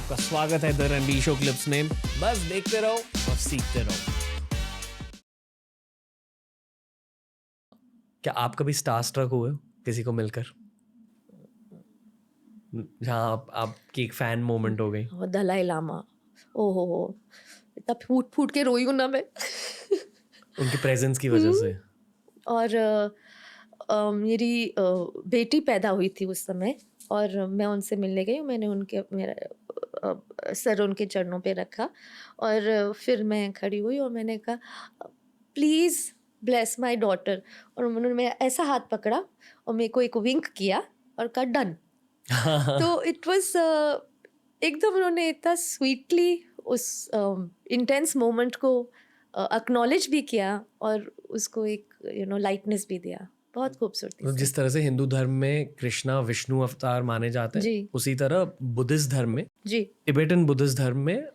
आपका स्वागत है द रणबीर शो क्लिप्स में। बस देखते रहो और सीखते रहो। क्या आप कभी स्टार स्ट्रक हुए हो किसी को मिलकर, जहाँ आपकी एक फैन मोमेंट हो गई? दलाई लामा, ओहो हो, इतना फूट फूट के रोई हूँ ना मैं। उनकी प्रेजेंस की वजह से। और मेरी बेटी पैदा हुई थी उस समय, और मैं उनसे मिलने गई। मैंने मेरा सर उनके चरणों पे रखा, और फिर मैं खड़ी हुई और मैंने कहा प्लीज़ ब्लेस माय डॉटर। और उन्होंने मेरा ऐसा हाथ पकड़ा और मेरे को एक विंक किया और कहा डन। तो इट वाज एकदम उन्होंने इतना स्वीटली उस इंटेंस मोमेंट को एक्नॉलेज भी किया और उसको एक लाइटनेस भी दिया। बहुत खूबसूरती तो से। जिस तरह से हिंदू धर्म में कृष्णा विष्णु अवतार माने जाते हैं, जी। उसी तरह बुद्धिस्ट धर्म में, जी टिबेटन बुद्धिस्ट धर्म में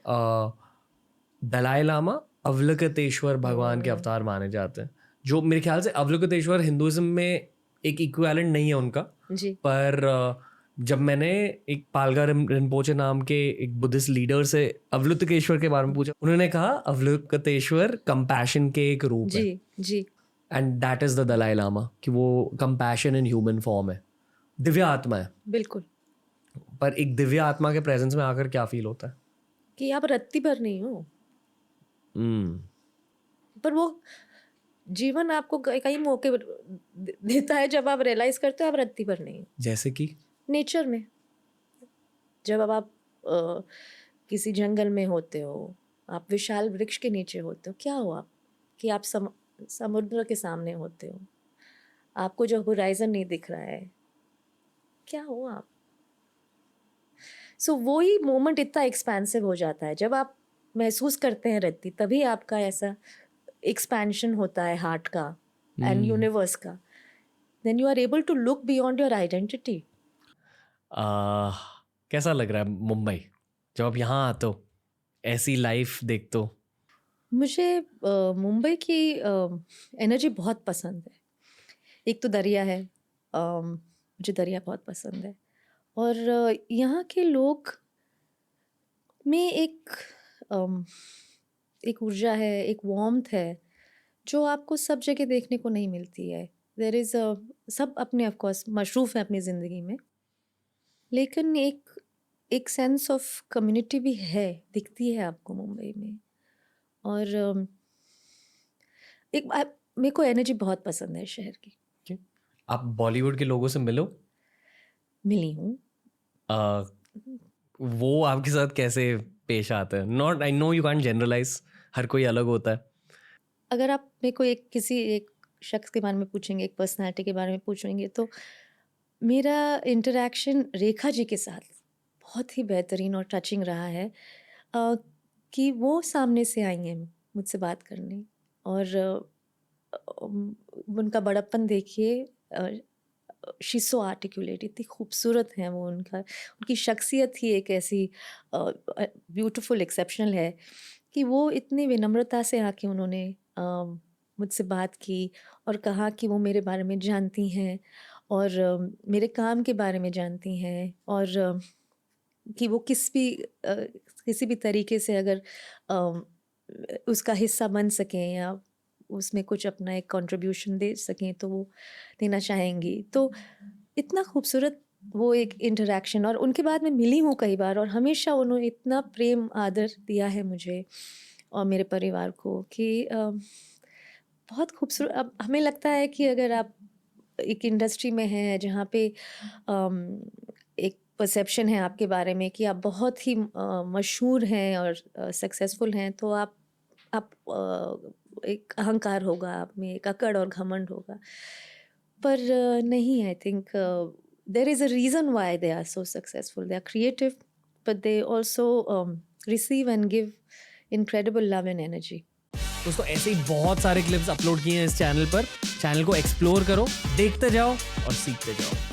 दलाई लामा अवलोकितेश्वर भगवान के अवतार माने जाते हैं। जो मेरे ख्याल से अवलोकितेश्वर हिंदुइज्म में एक इक्विवेलेंट नहीं है उनका, जी पर जब मैंने एक पालगा रिम्पोचे नाम के एक बुद्धिस्ट लीडर से अवलोकितेश्वर के बारे में पूछा, उन्होंने कहा अवलोकितेश्वर कंपैशन के एक रूप है, जी जी and that is the Dalai Lama, कि वो कंपैशन इन ह्यूमन फॉर्म है, दिव्य आत्मा है। बिल्कुल। पर एक दिव्य आत्मा के प्रेजेंस में आकर क्या फील होता है? कि आप रत्ती भर नहीं हो, पर वो जीवन आपको कई मौके देता है जब आप रियलाइज करते हो आप रत्ती भर नहीं हो। जैसे कि नेचर में जब आप किसी जंगल में होते हो, आप विशाल वृक्ष के नीचे होते हो, क्या हो आप कि आप समुद्र के सामने होते हो, आपको जो होराइजन नहीं दिख रहा है, क्या हो आप। सो वही मोमेंट इतना एक्सपेंसिव हो जाता है जब आप महसूस करते हैं रत्ती, तभी आपका ऐसा एक्सपेंशन होता है हार्ट का एंड यूनिवर्स का। Then you are able to look beyond your identity. कैसा लग रहा है मुंबई जब आप यहाँ आते हो, ऐसी लाइफ देखते हो? मुझे मुंबई की एनर्जी बहुत पसंद है। एक तो दरिया है, मुझे दरिया बहुत पसंद है, और यहाँ के लोग में एक ऊर्जा है, एक वार्मथ है जो आपको सब जगह देखने को नहीं मिलती है। देयर इज़ सब अपने ऑफ कोर्स मशरूफ़ है अपनी ज़िंदगी में, लेकिन एक सेंस ऑफ कम्युनिटी भी है, दिखती है आपको मुंबई में। और मेरे को एनर्जी बहुत पसंद है शहर की। आप बॉलीवुड के लोगों से मिलो? मिली हूँ। वो आपके साथ कैसे पेश आते हैं? Not, I know you can't generalize, हर कोई अलग होता है। अगर आप मेरे को किसी एक शख्स के बारे में पूछेंगे, एक पर्सनालिटी के बारे में पूछेंगे, तो मेरा इंटरेक्शन रेखा जी के साथ बहुत ही बेहतरीन और टचिंग रहा है। कि वो सामने से आई हैं मुझसे बात करने, और उनका बड़प्पन देखिए, शी सो आर्टिकुलेट, इतनी खूबसूरत हैं वो। उनकी शख्सियत ही एक ऐसी ब्यूटीफुल एक्सेप्शनल है कि वो इतनी विनम्रता से आके उन्होंने मुझसे बात की और कहा कि वो मेरे बारे में जानती हैं और मेरे काम के बारे में जानती हैं, और कि वो किसी भी तरीके से अगर उसका हिस्सा बन सकें या उसमें कुछ अपना एक कंट्रीब्यूशन दे सकें तो वो देना चाहेंगी। तो इतना खूबसूरत वो एक इंटरेक्शन, और उनके बाद मैं मिली हूँ कई बार, और हमेशा उन्होंने इतना प्रेम आदर दिया है मुझे और मेरे परिवार को कि बहुत खूबसूरत। अब हमें लगता है कि अगर आप एक इंडस्ट्री में हैं जहाँ पे एक परसेप्शन है आपके बारे में कि आप बहुत ही मशहूर हैं और सक्सेसफुल हैं, तो आप एक अहंकार होगा आप में, एक अकड़ और घमंड होगा। पर नहीं, I think there is a reason why they are so successful. They are creative, but they also receive and give incredible love and energy. दोस्तों, ऐसे ही बहुत सारे क्लिप्स अपलोड किए हैं इस चैनल पर। चैनल को एक्सप्लोर करो, देखते जाओ और सीखते जाओ।